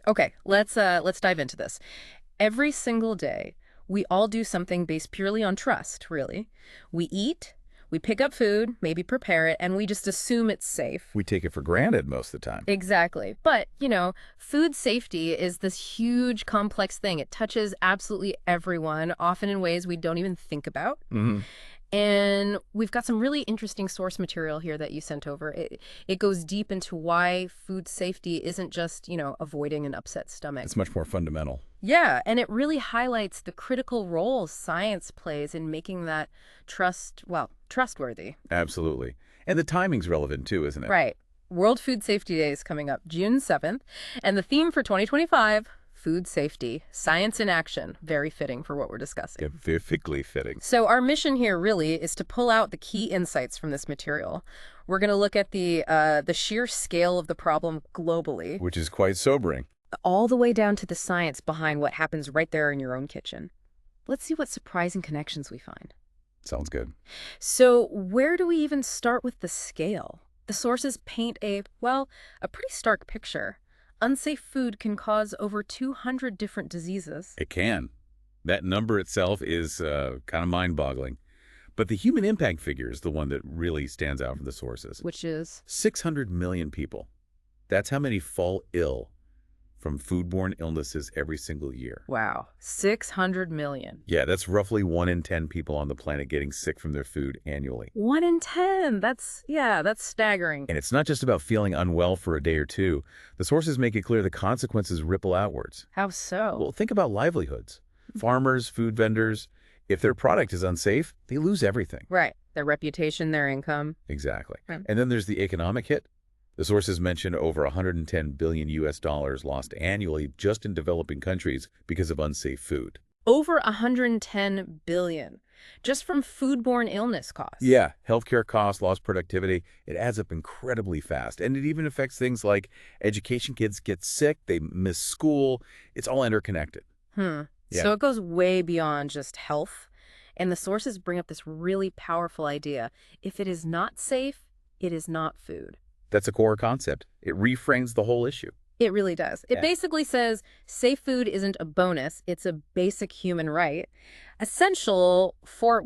Okay, let's dive into this. Every single day, we all do something based purely on trust, really. We eat, we pick up food, maybe prepare it, and we just assume it's safe. We take it for granted most of the time. Exactly. But, food safety is this huge, complex thing. It touches absolutely everyone, often in ways we don't even think about. Hmm. And we've got some really interesting source material here that you sent over. It goes deep into why food safety isn't just, avoiding an upset stomach. It's much more fundamental. Yeah, and it really highlights the critical role science plays in making that trustworthy. Absolutely. And the timing's relevant too, isn't it? Right. World Food Safety Day is coming up June 7th, and the theme for 2025, food safety, science in action, very fitting for what we're discussing. Yeah, perfectly fitting. So our mission here really is to pull out the key insights from this material. We're going to look at the sheer scale of the problem globally, Which is quite sobering. all the way down to the science behind what happens right there in your own kitchen. Let's see what surprising connections we find. Sounds good. So where do we even start with the scale? The sources paint a pretty stark picture. Unsafe food can cause over 200 different diseases. It can. That number itself is kind of mind-boggling. But the human impact figure is the one that really stands out from the sources. Which is? 600 million people. That's how many fall ill from foodborne illnesses every single year. Wow, 600 million. Yeah, that's roughly 1 in 10 people on the planet getting sick from their food annually. 1 in 10. That's staggering. And it's not just about feeling unwell for a day or two. The sources make it clear the consequences ripple outwards. How so? Well, think about livelihoods. Farmers, food vendors, if their product is unsafe, they lose everything. Right. Their reputation, their income. Exactly. Right. And then there's the economic hit. The sources mention over 110 billion US dollars lost annually just in developing countries because of unsafe food. Over 110 billion just from foodborne illness costs. Yeah, healthcare costs, lost productivity, it adds up incredibly fast. And it even affects things like education. Kids get sick, they miss school. It's all interconnected. Yeah. So it goes way beyond just health. And the sources bring up this really powerful idea. If it is not safe, it is not food. That's a core concept. It reframes the whole issue. It really does. It basically says safe food isn't a bonus. It's a basic human right, essential for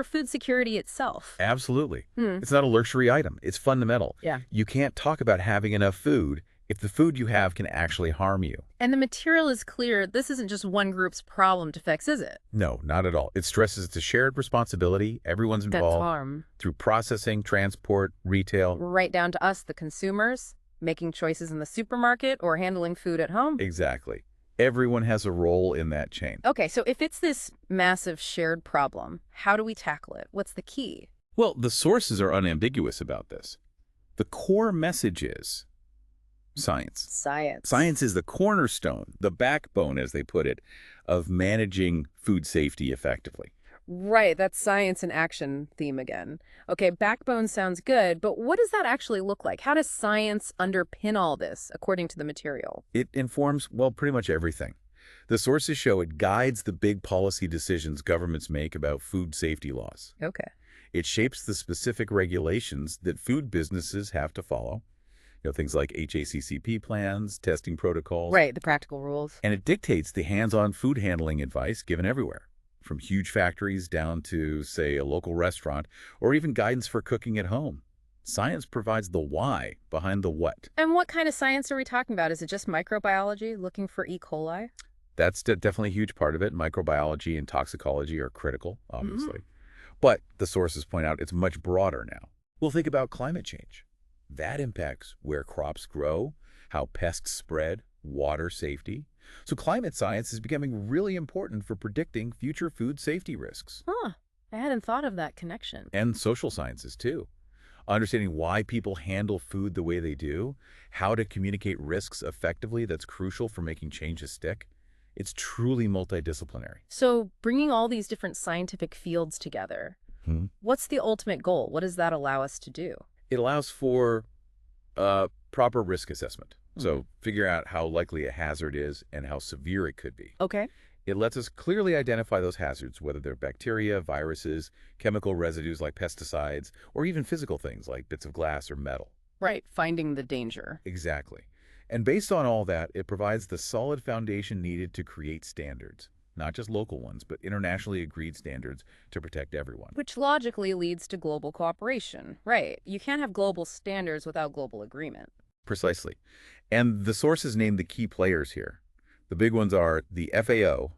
food security itself. Absolutely. It's not a luxury item. It's fundamental. Yeah. You can't talk about having enough food if the food you have can actually harm you. And the material is clear. This isn't just one group's problem to fix, is it? No, not at all. It stresses it's a shared responsibility. Everyone's That involved farm. through processing, transport, retail. Right down to us, the consumers, making choices in the supermarket or handling food at home. Exactly. Everyone has a role in that chain. Okay, so if it's this massive shared problem, how do we tackle it? What's the key? Well, the sources are unambiguous about this. The core message is science. Science. Science is the cornerstone, the backbone, as they put it, of managing food safety effectively. Right, that's science in action theme again. Okay, backbone sounds good, but what does that actually look like? How does science underpin all this, according to the material? It informs, well, pretty much everything. The sources show it guides the big policy decisions governments make about food safety laws. Okay. It shapes the specific regulations that food businesses have to follow. Things like HACCP plans, testing protocols. Right, the practical rules. And it dictates the hands-on food handling advice given everywhere, from huge factories down to, say, a local restaurant, or even guidance for cooking at home. Science provides the why behind the what. And what kind of science are we talking about? Is it just microbiology, looking for E. coli? That's definitely a huge part of it. Microbiology and toxicology are critical, obviously. But the sources point out it's much broader now. We'll think about climate change. That impacts where crops grow, how pests spread, water safety. So climate science is becoming really important for predicting future food safety risks. Huh, I hadn't thought of that connection. And social sciences, too. Understanding why people handle food the way they do, how to communicate risks effectively, that's crucial for making changes stick. It's truly multidisciplinary. So bringing all these different scientific fields together, what's the ultimate goal? What does that allow us to do? It allows for proper risk assessment. So figure out how likely a hazard is and how severe it could be. Okay. It lets us clearly identify those hazards, whether they're bacteria, viruses, chemical residues like pesticides, or even physical things like bits of glass or metal. Right, finding the danger. Exactly. And based on all that, it provides the solid foundation needed to create standards, not just local ones, but internationally agreed standards to protect everyone. Which logically leads to global cooperation. Right. You can't have global standards without global agreement. Precisely. And the sources name the key players here. The big ones are the FAO,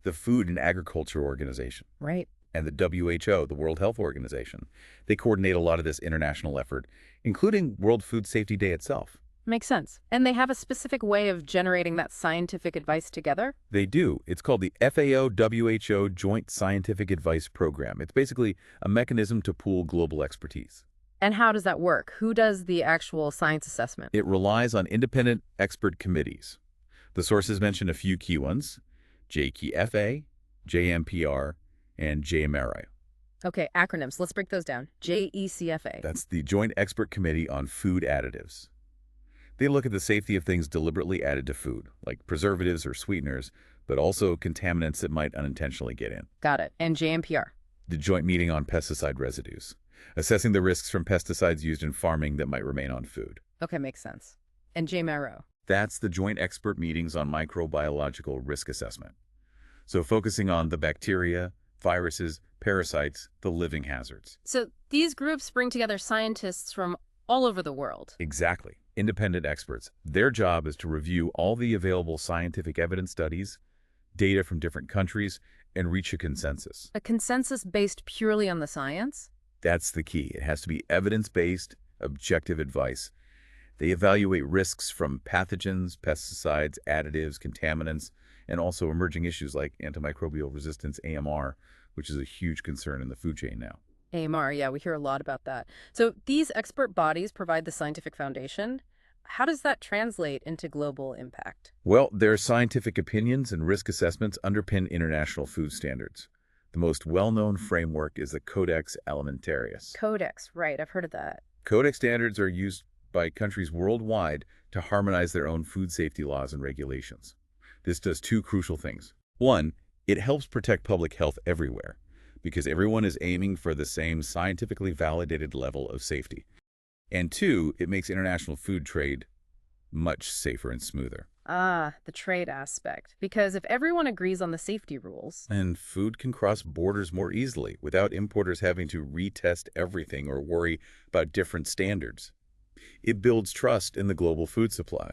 the Food and Agriculture Organization, Right. and the WHO, the World Health Organization. They coordinate a lot of this international effort, including World Food Safety Day itself. Makes sense. And they have a specific way of generating that scientific advice together? They do. It's called the FAO-WHO Joint Scientific Advice Program. It's basically a mechanism to pool global expertise. And how does that work? Who does the actual science assessment? It relies on independent expert committees. The sources mention a few key ones: JKFA, JMPR, and JMRI. Okay, acronyms. Let's break those down. JECFA. That's the Joint Expert Committee on Food Additives. They look at the safety of things deliberately added to food, like preservatives or sweeteners, but also contaminants that might unintentionally get in. Got it. And JMPR. The Joint Meeting on Pesticide Residues, assessing the risks from pesticides used in farming that might remain on food. Okay, makes sense. And JMRO. That's the Joint Expert Meetings on Microbiological Risk Assessment. So focusing on the bacteria, viruses, parasites, the living hazards. So these groups bring together scientists from all over the world. Exactly. Independent experts. Their job is to review all the available scientific evidence studies, data from different countries, and reach a consensus. A consensus based purely on the science? That's the key. It has to be evidence-based, objective advice. They evaluate risks from pathogens, pesticides, additives, contaminants, and also emerging issues like antimicrobial resistance, AMR, which is a huge concern in the food chain now. AMR, yeah, we hear a lot about that. So these expert bodies provide the scientific foundation. How does that translate into global impact? Well, their scientific opinions and risk assessments underpin international food standards. The most well-known framework is the Codex Alimentarius. Codex, right, I've heard of that. Codex standards are used by countries worldwide to harmonize their own food safety laws and regulations. This does two crucial things. One, it helps protect public health everywhere, because everyone is aiming for the same scientifically validated level of safety. And two, it makes international food trade much safer and smoother. Ah, the trade aspect. Because if everyone agrees on the safety rules... And food can cross borders more easily without importers having to retest everything or worry about different standards. It builds trust in the global food supply.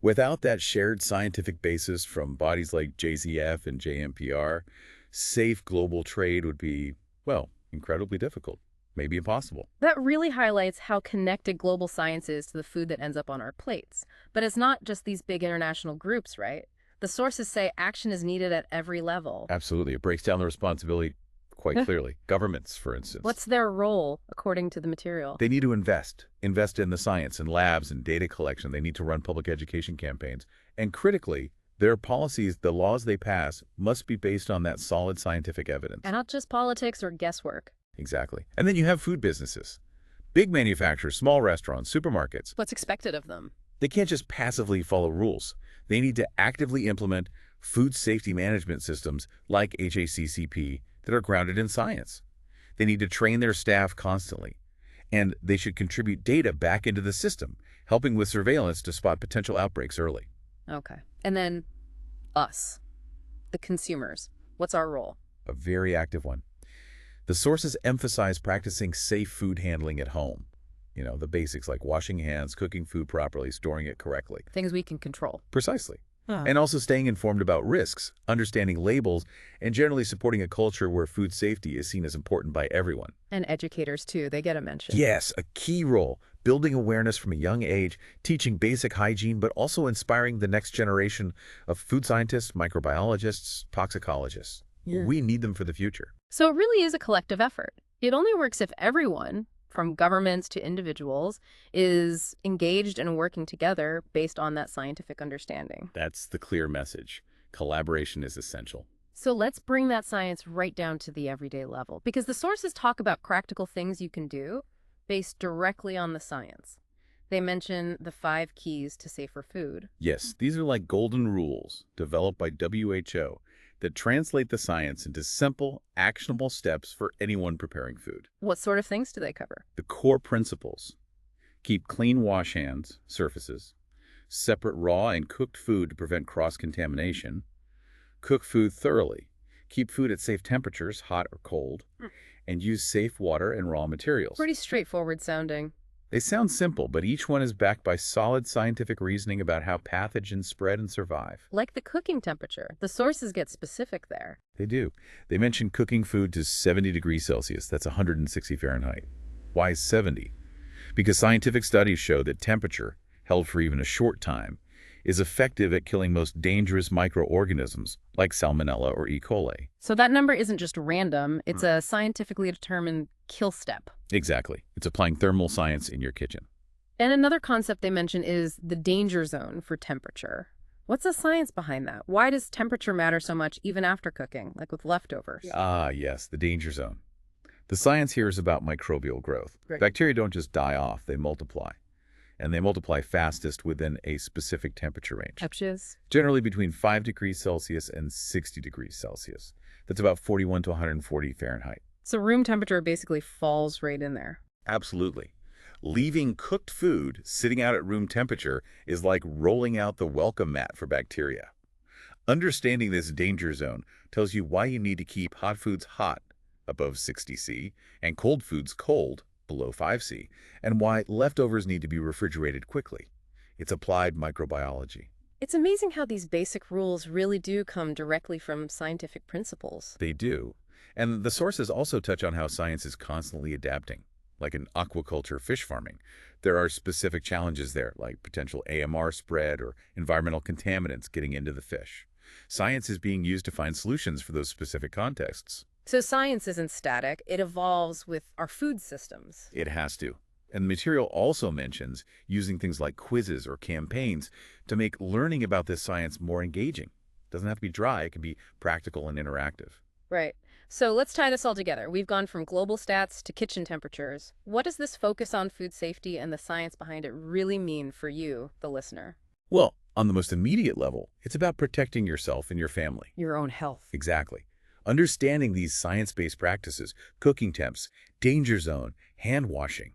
Without that shared scientific basis from bodies like JZF and JMPR, safe global trade would be, well, incredibly difficult, maybe impossible. That really highlights how connected global science is to the food that ends up on our plates. But it's not just these big international groups, right? The sources say action is needed at every level. Absolutely. It breaks down the responsibility quite clearly. Governments, for instance. What's their role, according to the material? They need to invest in the science and labs and data collection. They need to run public education campaigns. And critically, their policies, the laws they pass, must be based on that solid scientific evidence. And not just politics or guesswork. Exactly. And then you have food businesses. Big manufacturers, small restaurants, supermarkets. What's expected of them? They can't just passively follow rules. They need to actively implement food safety management systems like HACCP that are grounded in science. They need to train their staff constantly. And they should contribute data back into the system, helping with surveillance to spot potential outbreaks early. Okay. And then us, the consumers. What's our role? A very active one. The sources emphasize practicing safe food handling at home. You know, the basics like washing hands, cooking food properly, storing it correctly. Things we can control. Precisely. And also staying informed about risks, understanding labels, and generally supporting a culture where food safety is seen as important by everyone. And educators, too. They get a mention. Yes, a key role. Building awareness from a young age, teaching basic hygiene, but also inspiring the next generation of food scientists, microbiologists, toxicologists. Yeah. We need them for the future. So it really is a collective effort. It only works if everyone, from governments to individuals, is engaged and working together based on that scientific understanding. That's the clear message. Collaboration is essential. So let's bring that science right down to the everyday level, because the sources talk about practical things you can do based directly on the science. They mention the 5 keys to safer food. Yes, these are like golden rules developed by WHO that translate the science into simple, actionable steps for anyone preparing food. What sort of things do they cover? The core principles: keep clean wash hands, surfaces, Separate raw and cooked food to prevent cross-contamination. Cook food thoroughly. Keep food at safe temperatures, hot or cold. And use safe water and raw materials. Pretty straightforward sounding. They sound simple, but each one is backed by solid scientific reasoning about how pathogens spread and survive. Like the cooking temperature. The sources get specific there. They do. They mention cooking food to 70 degrees Celsius. That's 160 Fahrenheit. Why 70? Because scientific studies show that temperature, held for even a short time, is effective at killing most dangerous microorganisms like Salmonella or E. coli. So that number isn't just random. It's a scientifically determined kill step. Exactly. It's applying thermal science in your kitchen. And another concept they mention is the danger zone for temperature. What's the science behind that? Why does temperature matter so much even after cooking, like with leftovers? Ah, yes, the danger zone. The science here is about microbial growth. Right. Bacteria don't just die off, they multiply. And they multiply fastest within a specific temperature range. Which is? Generally between 5 degrees Celsius and 60 degrees Celsius. That's about 41 to 140 Fahrenheit. So room temperature basically falls right in there. Absolutely. Leaving cooked food sitting out at room temperature is like rolling out the welcome mat for bacteria. Understanding this danger zone tells you why you need to keep hot foods hot, above 60 C, and cold foods cold, below 5 C, and why leftovers need to be refrigerated quickly. It's applied microbiology. It's amazing how these basic rules really do come directly from scientific principles. They do. And the sources also touch on how science is constantly adapting. Like in aquaculture fish farming, there are specific challenges there, like potential AMR spread or environmental contaminants getting into the fish. Science is being used to find solutions for those specific contexts. So science isn't static. It evolves with our food systems. It has to. And the material also mentions using things like quizzes or campaigns to make learning about this science more engaging. It doesn't have to be dry. It can be practical and interactive. Right. So let's tie this all together. We've gone from global stats to kitchen temperatures. What does this focus on food safety and the science behind it really mean for you, the listener? Well, on the most immediate level, it's about protecting yourself and your family. Your own health. Exactly. Understanding these science-based practices, cooking temps, danger zone, hand washing,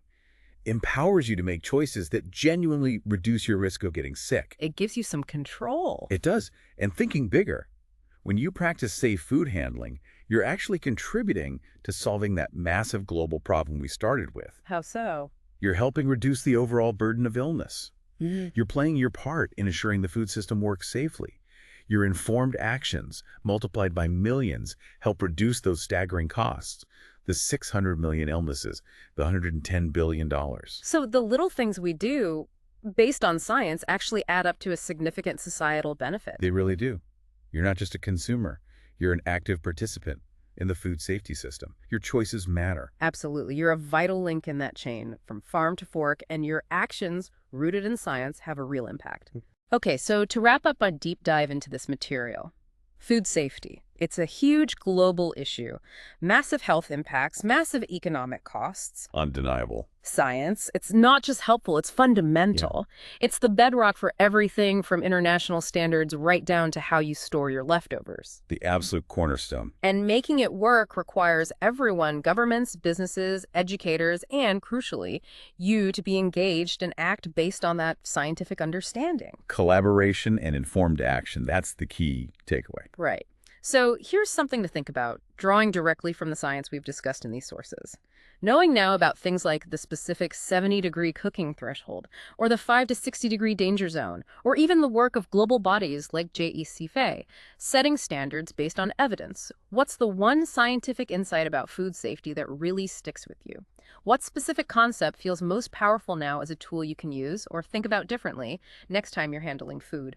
empowers you to make choices that genuinely reduce your risk of getting sick. It gives you some control. It does. And thinking bigger. When you practice safe food handling, you're actually contributing to solving that massive global problem we started with. How so? You're helping reduce the overall burden of illness. Mm-hmm. You're playing your part in ensuring the food system works safely. Your informed actions, multiplied by millions, help reduce those staggering costs. The 600 million illnesses, the $110 billion. So the little things we do, based on science, actually add up to a significant societal benefit. They really do. You're not just a consumer. You're an active participant in the food safety system. Your choices matter. Absolutely. You're a vital link in that chain, from farm to fork, and your actions, rooted in science, have a real impact. Okay, so to wrap up a deep dive into this material, food safety. It's a huge global issue. Massive health impacts, massive economic costs. Undeniable. Science. It's not just helpful, it's fundamental. Yeah. It's the bedrock for everything from international standards right down to how you store your leftovers. The absolute cornerstone. And making it work requires everyone, governments, businesses, educators, and, crucially, you to be engaged and act based on that scientific understanding. Collaboration and informed action, that's the key takeaway. Right. So here's something to think about, drawing directly from the science we've discussed in these sources. Knowing now about things like the specific 70-degree cooking threshold, or the 5 to 60-degree danger zone, or even the work of global bodies like FAO, setting standards based on evidence. What's the one scientific insight about food safety that really sticks with you? What specific concept feels most powerful now as a tool you can use or think about differently next time you're handling food?